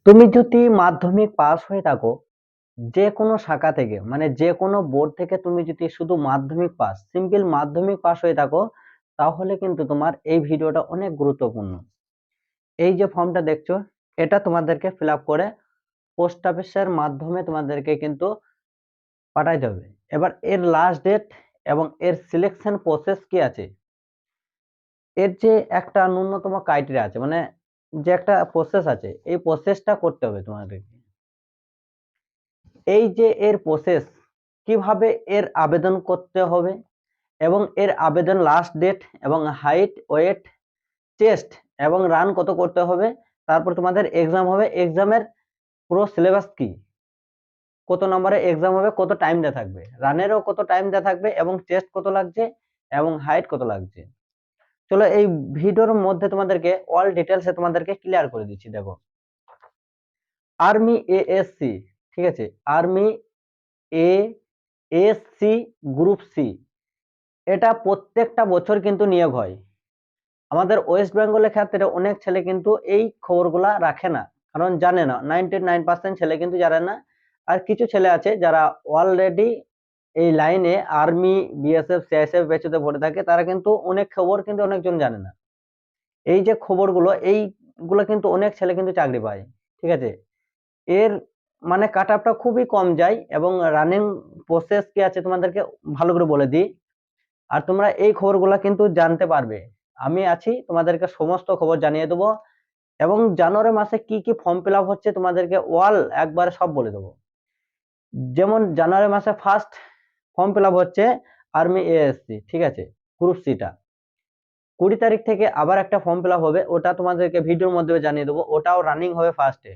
তুমি যদি মাধ্যমিক পাস হয়ে থাকো, যে কোনো শাখা থেকে মানে যে কোনো বোর্ড থেকে তুমি যদি শুধু মাধ্যমিক পাস, সিম্পল মাধ্যমিক পাস হয়ে থাকো, তাহলে কিন্তু তোমার এই ভিডিওটা অনেক গুরুত্বপূর্ণ। এই যে ফর্মটা দেখছো, এটা তোমাদেরকে ফিল আপ করে পোস্ট অফিসের মাধ্যমে তোমাদেরকে কিন্তু পাঠাইতে হবে। এবার এর লাস্ট ডেট এবং এর সিলেকশন প্রসেস কি আছে, এর যে একটা ন্যূনতম ক্রাইটেরিয়া আছে, মানে যে একটা প্রসেস আছে, এই প্রসেসটা করতে হবে তোমাদেরকে। এই যে এর প্রসেস, কিভাবে এর আবেদন করতে হবে এবং এর আবেদন লাস্ট ডেট এবং হাইট, ওয়েট, চেস্ট এবং রান কত করতে হবে, তারপর তোমাদের এক্সাম হবে, এক্সামের পুরো সিলেবাস কি, কত নম্বরে এক্সাম হবে, কত টাইম দেওয়া থাকবে, রানেরও কত টাইম দেওয়া থাকবে এবং চেস্ট কত লাগছে এবং হাইট কত লাগছে। চলো এই ভিডিওর মধ্যে তোমাদেরকে অল ডিটেলসে তোমাদেরকে ক্লিয়ার করে দিচ্ছি। দেখো, আর্মি এএসসি, ঠিক আছে, আর্মি এএসসি গ্রুপ সি, এটা প্রত্যেকটা বছর কিন্তু নিয়োগ হয়। আমাদের ওয়েস্ট বেঙ্গলের ক্ষেত্রে অনেক ছেলে কিন্তু এই খবরগুলা রাখে না, কারণ জানে না, 99% ছেলে কিন্তু জানে না। আর কিছু ছেলে আছে যারা অলরেডি এই লাইনে আর্মি, বিএসএফ, সিআইএসএফ বেচুতে ভরে থাকে, তারা কিন্তু অনেক খবর কিন্তু অনেকজন জানে না। এই যে খবরগুলো, এইগুলো কিন্তু অনেক ছেলে কিন্তু চাকরি পায়, ঠিক আছে। এর মানে কাট আপটা খুবই কম যায় এবং রানিং প্রসেস কি আছে তোমাদেরকে ভালো করে বলে দিই, আর তোমরা এই খবরগুলা কিন্তু জানতে পারবে। আমি আছি, তোমাদেরকে সমস্ত খবর জানিয়ে দেবো এবং জানুয়ারি মাসে কি কি ফর্ম ফিল আপ হচ্ছে তোমাদেরকে অল একবারে সব বলে দেবো। যেমন জানুয়ারি মাসে ফার্স্ট ফর্ম ফিল আপ হচ্ছে আর্মি এএসসি, ঠিক আছে, গ্রুপ সিটা। 20 তারিখ থেকে আবার একটা ফর্ম ফিল আপ হবে, ওটা তোমাদেরকে ভিডিওর মধ্যে জানিয়ে দেবো, ওটাও রানিং হবে ফার্স্টে।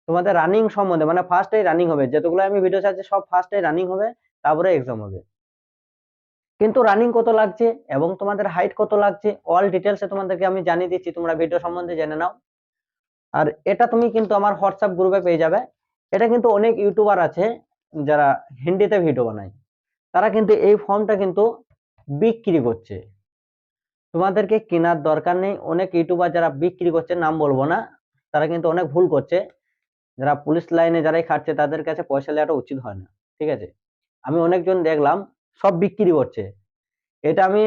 তোমাদের রানিং সম্বন্ধে মানে ফার্স্টে রানিং হবে, যেগুলো আমি ভিডিও চাচ্ছি সব ফার্স্টে রানিং হবে, তারপরে এক্সাম হবে। কিন্তু রানিং কত লাগছে এবং তোমাদের হাইট কত লাগছে অল ডিটেলসে তোমাদেরকে আমি জানিয়ে দিচ্ছি, তোমরা ভিডিও সম্বন্ধে জেনে নাও। আর এটা তুমি কিন্তু আমার হোয়াটসঅ্যাপ গ্রুপে পেয়ে যাবে। এটা কিন্তু অনেক ইউটিউবার আছে যারা হিন্দিতে ভিডিও বানায়, তারা কিন্তু এই ফর্মটা কিন্তু বিক্রি করছে। তোমাদেরকে কেনার দরকার নেই। অনেক ইউটিউবার যারা বিক্রি করছে, নাম বলবো না, তারা কিন্তু অনেক ভুল করছে। যারা পুলিশ লাইনে যারাই খাটছে তাদের কাছে পয়সা নেওয়াটা উচিত হয় না, ঠিক আছে। আমি অনেকজন দেখলাম সব বিক্রি করছে। এটা আমি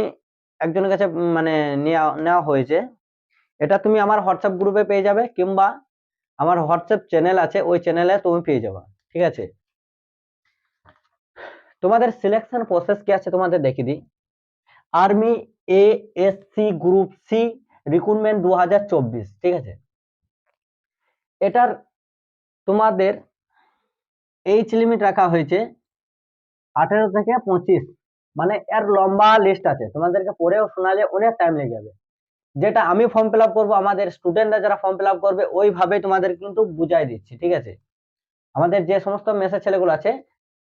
একজনের কাছে মানে নেওয়া হয়েছে। এটা তুমি আমার হোয়াটসঅ্যাপ গ্রুপে পেয়ে যাবে, কিংবা আমার হোয়াটসঅ্যাপ চ্যানেল আছে, ওই চ্যানেলে তুমি পেয়ে যাবে, ঠিক আছে। তোমাদের সিলেকশন প্রসেস কি আছে তোমাদের দেখিয়ে দিই। Army ASC group C recruitment 2024, ঠিক আছে। এটার তোমাদের এইজ লিমিট রাখা হয়েছে 18 থেকে 25, মানে এর লম্বা লিস্ট আছে, তোমাদেরকে পড়েও শোনালে অনেক টাইম লেগে যাবে। যেটা আমি ফর্ম ফিল আপ করবো, আমাদের স্টুডেন্টরা যারা ফর্ম ফিল আপ করবে ওইভাবে তোমাদের কিন্তু বুঝাই দিচ্ছি, ঠিক আছে। আমাদের যে সমস্ত মেসের ছেলেগুলো আছে,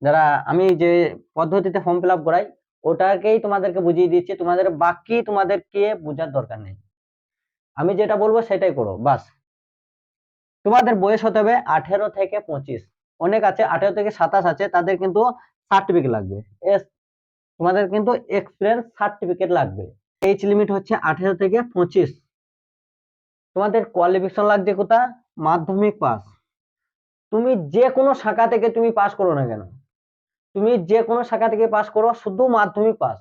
যারা আমি যে পদ্ধতিতে ফর্ম ফিল আপ করাই, ওটাকেই তোমাদেরকে বুঝিয়ে দিচ্ছি, তোমাদের বাকি তোমাদেরকে বোঝার দরকার নেই। আমি যেটা বলবো সেটাই করো বাস। তোমাদের বয়স হতে হবে 18 থেকে 25। অনেক আছে 18 থেকে 27 আছে, তাদের কিন্তু সার্টিফিকেট লাগবে। তোমাদের কিন্তু এক্সপিরিয়েন্স সার্টিফিকেট লাগবে। এজ লিমিট হচ্ছে 18 থেকে 25। তোমাদের কোয়ালিফিকেশন লাগছে কোথা, মাধ্যমিক পাস। তুমি যে কোনো শাখা থেকে তুমি পাস করো না কেন, তুমি যে কোনো শাখা থেকে পাস করো, শুধু মাধ্যমিক পাস।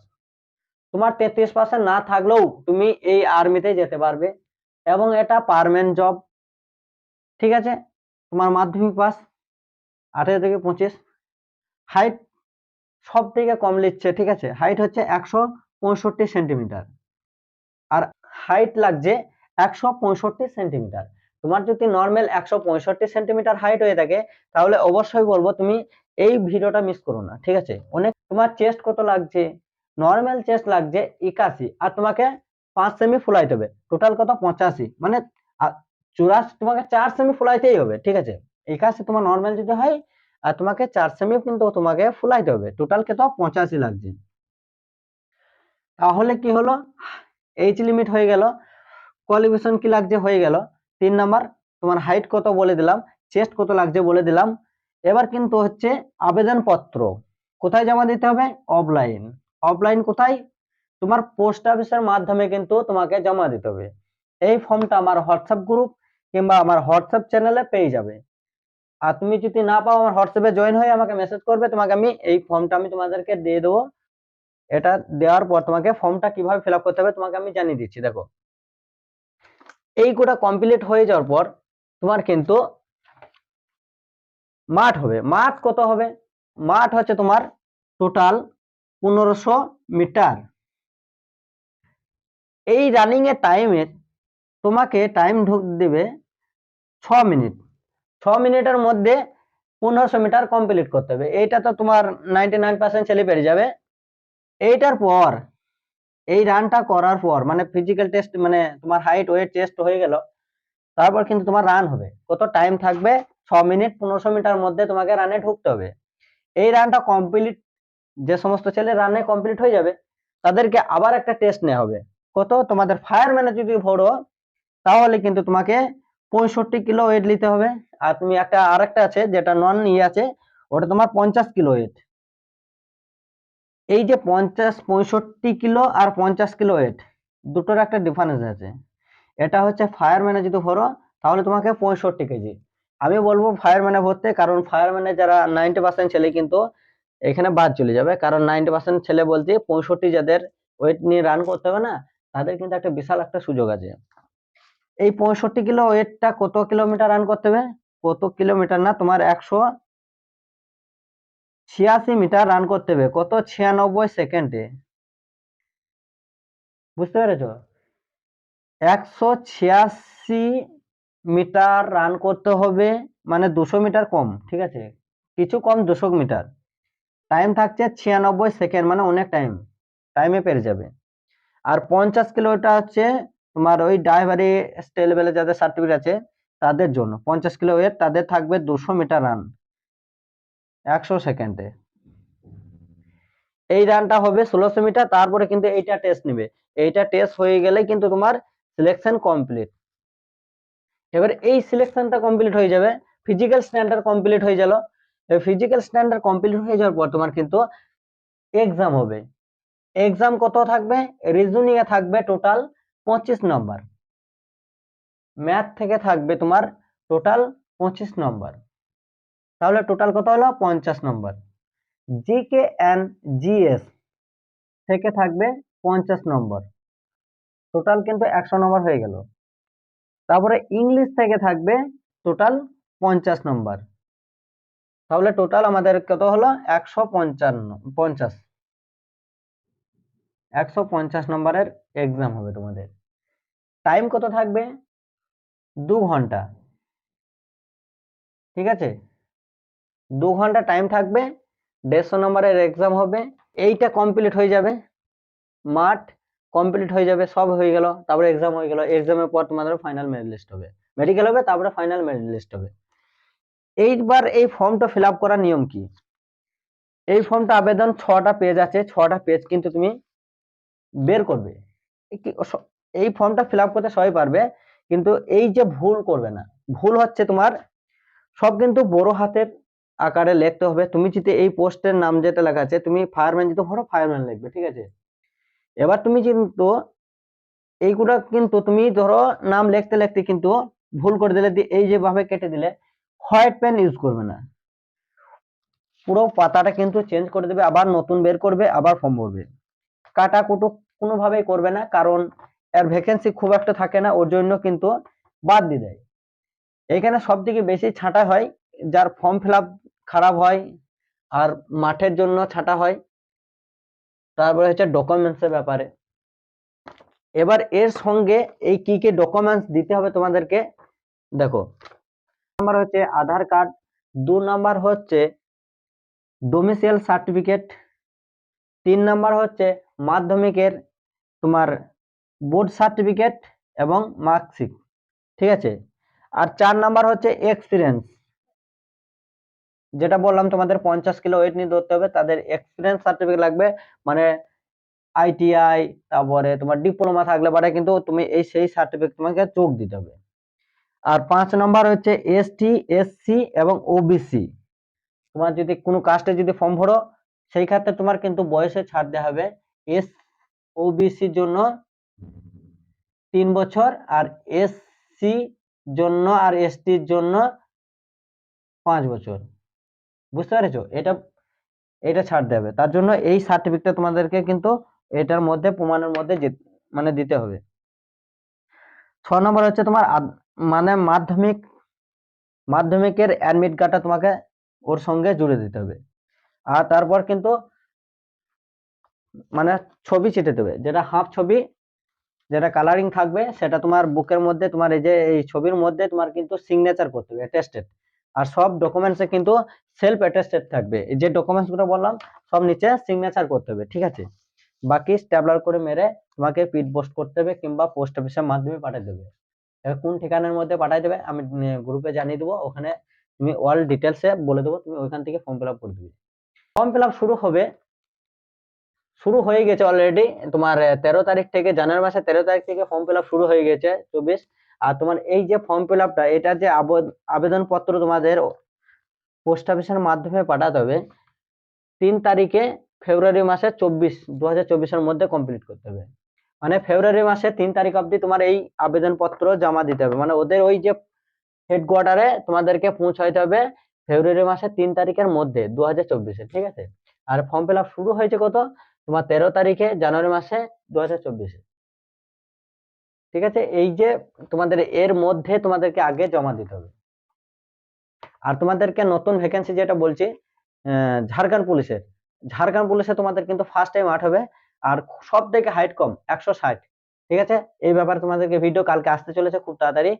তোমার 33% না থাকলেও তুমি এই আর্মিতে যেতে পারবে এবং এটা পার্মানেন্ট জব, ঠিক আছে। তোমার মাধ্যমিক পাস, 18 থেকে 25। হাইট সব থেকে কম নিচ্ছে, ঠিক আছে, হাইট হচ্ছে 165 সেন্টিমিটার, আর হাইট লাগছে 165 সেন্টিমিটার। তোমার যদি নর্মাল 165 সেন্টিমিটার হাইট হয়ে থাকে, তাহলে অবশ্যই বলবো তুমি এই ভিডিওটা মিস করো না, ঠিক আছে। অনেক তোমার চেস্ট কত লাগছে, নর্মাল চেস্ট লাগছে 81, আর তোমাকে 5 সেমি ফুলাইতে হবে, টোটাল কত 85, মানে 84, তোমাকে 4 সেমি ফুলাইতেই হবে, ঠিক আছে। 81 তোমার নর্মাল যদি হয়, আর তোমাকে 4 সেমি কিন্তু তোমাকে ফুলাইতে হবে, টোটাল কত 85 লাগছে। তাহলে কি হলো, এইজ লিমিট হয়ে গেল, কোয়ালিফিকেশন কি লাগছে হয়ে গেল। 3 নাম্বার, তোমার হাইট কত বলে দিলাম, চেস্ট কত লাগছে বলে দিলাম। এবার কিন্তু হচ্ছে আবেদনপত্র কোথায় জমা দিতে হবে, অফলাইন। অফলাইন কোথায়, তোমার পোস্ট অফিসের মাধ্যমে কিন্তু তোমাকে জমা দিতে হবে। এই ফর্মটা আমার হোয়াটসঅ্যাপ গ্রুপ কিংবা আমার হোয়াটসঅ্যাপ চ্যানেলে পেয়ে যাবে। আর তুমি যদি না পাও আমার হোয়াটসঅ্যাপে জয়েন হয়ে আমাকে মেসেজ করবে, তোমাকে আমি এই ফর্মটা আমি তোমাদেরকে দিয়ে দেবো। এটা দেওয়ার পর তোমাকে ফর্মটা কিভাবে ফিল আপ করতে হবে তোমাকে আমি জানিয়ে দিচ্ছি। দেখো, এই কোটা কমপ্লিট হয়ে যাওয়ার পর তোমার কিন্তু মাঠ হবে। মাঠ কত হবে? মাঠ হচ্ছে তোমার টোটাল 1500 মিটার। এই রানিং এর টাইমের তোমাকে টাইম দেবে 6 মিনিট। 6 মিনিটের মধ্যে 1500 মিটার কমপ্লিট করতে হবে। এইটা তো তোমার 99% ছেলে পেরে যাবে। এইটার পর এই রানটা করার পর মানে ফিজিক্যাল টেস্ট মানে তোমার হাইট ওয়েট টেস্ট হয়ে গেল, তারপর কিন্তু তোমার রান হবে। কত টাইম থাকবে? 6 মিনিট 1500 মিটার মধ্যে তোমাকে রানে ঢুকতে হবে। এই রানটা কমপ্লিট যে সমস্ত ছেলে রানে কমপ্লিট হয়ে যাবে তাদেরকে আবার একটা টেস্ট নেওয়া হবে। কত? তোমাদের ফায়ারম্যানে যদি ভরো তাহলে কিন্তু তোমাকে 65 কিলো ওয়েট নিতে হবে। আর তুমি আরেকটা আছে যেটা নন ইয়ে আছে, ওটা তোমার 50 কিলো ওয়েট। এই যে 65 কিলো আর 50 কিলো ওয়েট দুটোর একটা ডিফারেন্স আছে। এটা হচ্ছে ফায়ারম্যানে যদি ভরো তাহলে তোমাকে 65 কেজি। আমি বলবো ফায়ারম্যানে ভরতে, কারণ ফায়ারম্যানে যারা 90% ছেলে কিন্তু এখানে বাদ চলে যাবে। কারণ 90% ছেলে বলতে 65 যাদের ওয়েট নিয়ে রান করতে হবে না, তাদের কিন্তু একটা বিশাল একটা সুযোগ আছে। এই 65 কিলো ওয়েটটা কত কিলোমিটার রান করতে হবে? কত কিলোমিটার না, তোমার 186 মিটার রান করতে হবে। কত? 96 সেকেন্ডে। বুঝতে পেরেছো? 186 মিটার রান করতে হবে, মানে 200 মিটার কম, ঠিক আছে, কিছু কম 200 মিটার। টাইম থাকছে 96 সেকেন্ড, মানে অনেক টাইমে পেরে যাবে। আর 50 কিলোটা হচ্ছে তোমার ওই ড্রাইভারি স্টেট লেভেলে যাদের সার্টিফিকেট আছে তাদের জন্য। 50 কিলো ওয়েট তাদের থাকবে 200 মিটার রান 100 সেকেন্ডে। এই রানটা হবে 1600 মিটার। তারপরে কিন্তু এইটা টেস্ট নেবে। এইটা টেস্ট হয়ে গেলে কিন্তু তোমার সিলেকশন কমপ্লিট। এবার এই সিলেকশনটা কমপ্লিট হয়ে যাবে, ফিজিক্যাল স্ট্যান্ডার্ড কমপ্লিট হয়ে গেল। ফিজিক্যাল স্ট্যান্ডার্ড কমপ্লিট হয়ে যাওয়ার পর তোমার কিন্তু এক্সাম হবে। এক্সাম কত থাকবে? রিজনিং এ থাকবে টোটাল 25 নম্বর, ম্যাথ থেকে থাকবে তোমার টোটাল 25 নম্বর। তাহলে টোটাল কত হলো? 50 নম্বর। জিকে এন্ড জিএস থেকে থাকবে 50 নম্বর, টোটাল কিন্তু 100 নম্বর হয়ে গেল। তারপরে ইংলিশ থেকে থাকবে টোটাল 50 নম্বর। তাহলে টোটাল আমাদের কত হলো? 150 নম্বরের এক্সাম হবে তোমাদের। টাইম কত থাকবে? 2 ঘন্টা, ঠিক আছে, 2 ঘন্টা টাইম থাকবে। 150 নম্বরের এক্সাম হবে। এইটা কমপ্লিট হয়ে যাবে, মাঠ কমপ্লিট হয়ে যাবে, সব হয়ে গেল। তারপরে এক্সাম হয়ে গেল। এক্সামের পর তোমাদের ফাইনাল মেরিট লিস্ট হবে, মেডিকেল হবে, তারপরে ফাইনাল মেরিট লিস্ট হবে। এইবার এই ফর্মটা ফিল আপ করার নিয়ম কি? এই ফর্মটা আবেদন 6টা পেজ আছে, 6টা পেজ কিন্তু তুমি বের করবে। এই ফর্মটা ফিল আপ করতে সবাই পারবে, কিন্তু এই যে ভুল করবে না। ভুল হচ্ছে তোমার সব কিন্তু বড় হাতের আকারে লিখতে হবে। তুমি যদি এই পোস্টের নাম যেটা লেখা আছে, তুমি ফায়ারম্যান যদি ভরো ফায়ারম্যান লিখবে, ঠিক আছে। এবার তুমি কিন্তু এইগুলা কিন্তু তুমি ধরো নাম লিখতে লিখতে কিন্তু ভুল করে দিলে, এই যে ভাবে কেটে দিলে, হোয়াইট পেন ইউজ করবে না, পুরো পাতাটা কিন্তু চেঞ্জ করে দেবে, আবার নতুন বের করবে, আবার ফর্ম ভরবে। কাটা কুটু কোনোভাবেই করবে না, কারণ এর ভ্যাকেন্সি খুব একটা থাকে না, ওর জন্য কিন্তু বাদ দিয়ে দেয়। এখানে সব থেকে বেশি ছাঁটা হয় যার ফর্ম ফিল আপ খারাপ হয়, আর মাঠের জন্য ছাঁটা হয়। তারপরে হচ্ছে ডকুমেন্টসের ব্যাপারে। এবার এর সঙ্গে এই কি কি ডকুমেন্টস দিতে হবে তোমাদেরকে, দেখো, নাম্বার হচ্ছে আধার কার্ড, 2 নাম্বার হচ্ছে ডোমিসাইল সার্টিফিকেট, 3 নাম্বার হচ্ছে মাধ্যমিকের তোমার বোর্ড সার্টিফিকেট এবং মার্কশিট, ঠিক আছে। আর 4 নাম্বার হচ্ছে এক্সপিরিয়েন্স, যেটা বললাম তোমাদের 50 কিলো ওয়েট নিয়ে ধরতে হবে, তাদের এক্সপিরিয়েন্স সার্টিফিকেট লাগবে, মানে আইটিআই, তারপরে তোমার ডিপ্লোমা থাকলে পারে কিন্তু তুমি সেই সার্টিফিকেট তোমাকে যোগ দিতে হবে। আর 5 নাম্বার হচ্ছে এসটি, এসসি এবং ওবিসি। তোমার যদি কোনো কাস্টে যদি ফর্ম ভরো সেই ক্ষেত্রে তোমার কিন্তু বয়সে ছাড় দেওয়া হবে। এস ওবিসির জন্য 3 বছর, আর এসসি জন্য আর এসটির জন্য 5 বছর। বুঝতে পেরেছো? এটা এটা ছাড় দেবে, তার জন্য এই সার্টিফিকেটটা তোমাদেরকে কিন্তু এটার মধ্যে প্রমাণের মধ্যে মানে দিতে হবে। 6 নম্বর হচ্ছে তোমার মানে মাধ্যমিকের অ্যাডমিট কার্ডটা তোমাকে ওর সঙ্গে জুড়ে দিতে হবে। আর তারপর কিন্তু মানে ছবি ছিটে দেবে, যেটা হাফ ছবি, যেটা কালারিং থাকবে, সেটা তোমার বুকের মধ্যে তোমার এই যে এই ছবির মধ্যে তোমার কিন্তু সিগনেচার করতে হবে, অ্যাটেস্টেড। আর সব ডকুমেন্টসে কিন্তু সেলফ অ্যাটেস্টেড থাকবে, এই যে ডকুমেন্টস গুলো বললাম সব নিচে সিগনেচার করতে হবে, ঠিক আছে? বাকি স্ট্যাপলার করে মেরে তোমাকে পিড পোস্ট করতে হবে কিংবা পোস্ট অফিসের মাধ্যমে পাঠিয়ে দেবে। এবার কোন ঠিকানার মধ্যে পাঠিয়ে দেবে আমি গ্রুপে জানিয়ে দেবো, ওখানে তুমি অল ডিটেলসে বলে দেবো, তুমি ওইখান থেকে ফর্ম ফিল আপ করে দেবে। ফর্ম ফিল আপ শুরু হয়ে গেছে অলরেডি তোমার 13 তারিখ থেকে, জানুয়ারি মাসের 13 তারিখ থেকে ফর্ম ফিল আপ শুরু হয়ে গেছে 24। আর তোমার এই যে ফর্ম ফিল আপটা, এটা যে আবেদনপত্র তোমাদের পোস্ট অফিসের মাধ্যমে পাঠাতে হবে 3 তারিখে ফেব্রুয়ারি মাসের 2024-এর মধ্যে কমপ্লিট করতে হবে। মানে ফেব্রুয়ারি মাসের 3 তারিখ অবধি তোমার এই আবেদনপত্র জমা দিতে হবে, মানে ওদের ওই যে হেডকোয়ার্টারে তোমাদেরকে পৌঁছাইতে হবে ফেব্রুয়ারি মাসের 3 তারিখের মধ্যে 2024-এ, ঠিক আছে? আর ফর্ম ফিল আপ শুরু হয়েছে কত, তোমার 13 তারিখে জানুয়ারি মাসে 2024-এ, ঠিক আছে? এই যে তোমাদের এর মধ্যে তোমাদেরকে আগে জমা দিতে হবে। আর তোমাদেরকে নতুন ভ্যাকেন্সি যেটা বলছি ঝাড়খণ্ড পুলিশে তোমাদের কিন্তু ফার্স্ট টাইম আট হবে। আর সব থেকে হাইট কম 160, ঠিক আছে? এই ব্যাপারে তোমাদেরকে ভিডিও কালকে আসতে চলেছে খুব তাড়াতাড়ি।